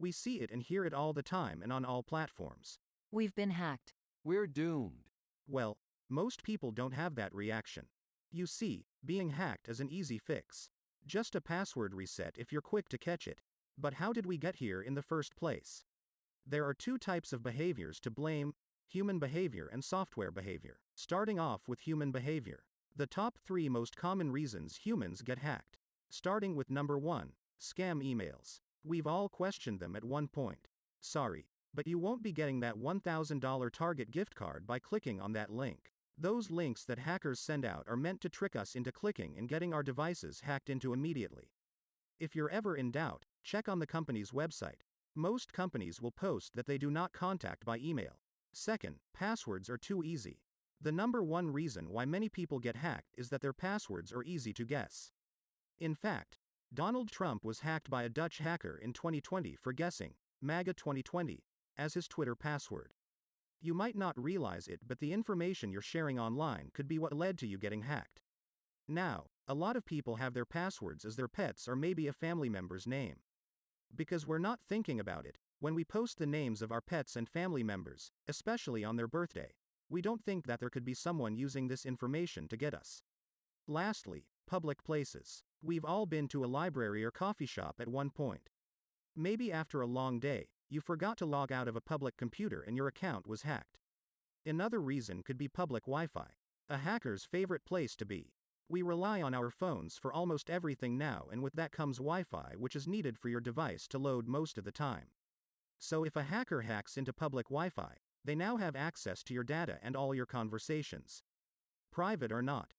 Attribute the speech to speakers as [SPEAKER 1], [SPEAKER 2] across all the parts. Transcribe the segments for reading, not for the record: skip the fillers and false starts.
[SPEAKER 1] We see it and hear it all the time and on all platforms.
[SPEAKER 2] We've been hacked.
[SPEAKER 3] We're doomed.
[SPEAKER 1] Well, most people don't have that reaction. You see, being hacked is an easy fix. Just a password reset if you're quick to catch it. But how did we get here in the first place? There are two types of behaviors to blame: human behavior and software behavior. Starting off with human behavior. The top 3 most common reasons humans get hacked. Starting with number 1, scam emails. We've all questioned them at one point. Sorry, but you won't be getting that $1,000 Target gift card by clicking on that link. Those links that hackers send out are meant to trick us into clicking and getting our devices hacked into immediately. If you're ever in doubt, check on the company's website. Most companies will post that they do not contact by email. Second, passwords are too easy. The number 1 reason why many people get hacked is that their passwords are easy to guess. In fact, Donald Trump was hacked by a Dutch hacker in 2020 for guessing MAGA 2020 as his Twitter password. You might not realize it, but the information you're sharing online could be what led to you getting hacked. Now, a lot of people have their passwords as their pets or maybe a family member's name. Because we're not thinking about it, when we post the names of our pets and family members, especially on their birthday, we don't think that there could be someone using this information to get us. Lastly, public places. We've all been to a library or coffee shop at one point. Maybe after a long day, you forgot to log out of a public computer and your account was hacked. Another reason could be public Wi-Fi, a hacker's favorite place to be. We rely on our phones for almost everything now, and with that comes Wi-Fi, which is needed for your device to load most of the time. So if a hacker hacks into public Wi-Fi, they now have access to your data and all your conversations, private or not.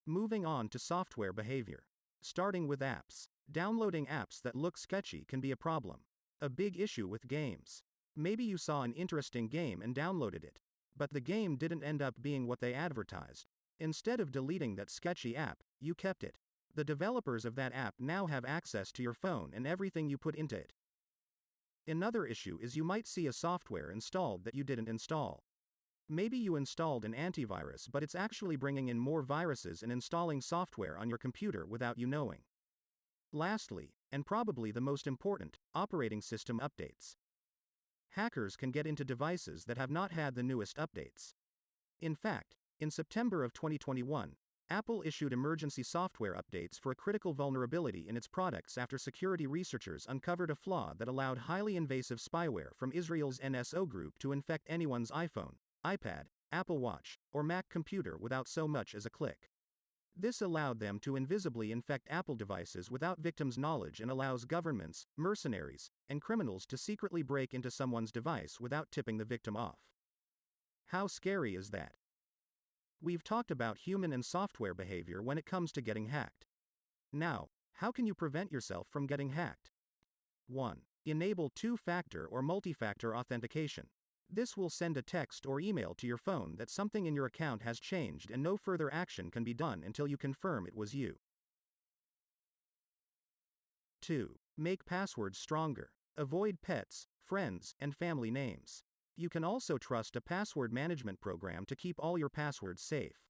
[SPEAKER 1] Moving on to software behavior. Starting with apps. Downloading apps that look sketchy can be a problem. A big issue with games. Maybe you saw an interesting game and downloaded it, but the game didn't end up being what they advertised. Instead of deleting that sketchy app, you kept it. The developers of that app now have access to your phone and everything you put into it. Another issue is you might see a software installed that you didn't install. Maybe you installed an antivirus, but it's actually bringing in more viruses and installing software on your computer without you knowing. Lastly, and probably the most important, operating system updates. Hackers can get into devices that have not had the newest updates. In fact, in September of 2021, Apple issued emergency software updates for a critical vulnerability in its products after security researchers uncovered a flaw that allowed highly invasive spyware from Israel's NSO group to infect anyone's iPhone, iPad, Apple Watch, or Mac computer without so much as a click. This allowed them to invisibly infect Apple devices without victims' knowledge and allows governments, mercenaries, and criminals to secretly break into someone's device without tipping the victim off. How scary is that? We've talked about human and software behavior when it comes to getting hacked. Now, how can you prevent yourself from getting hacked? 1. Enable two-factor or multi-factor authentication. This will send a text or email to your phone that something in your account has changed and no further action can be done until you confirm it was you. 2. Make passwords stronger. Avoid pets, friends, and family names. You can also trust a password management program to keep all your passwords safe.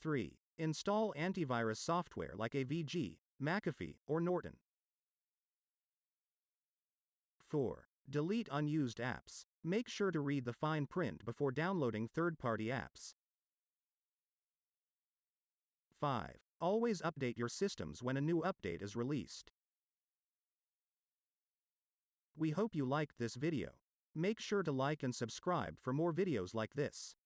[SPEAKER 1] 3. Install antivirus software like AVG, McAfee, or Norton. 4. Delete unused apps. Make sure to read the fine print before downloading third-party apps. 5. Always update your systems when a new update is released. We hope you liked this video. Make sure to like and subscribe for more videos like this.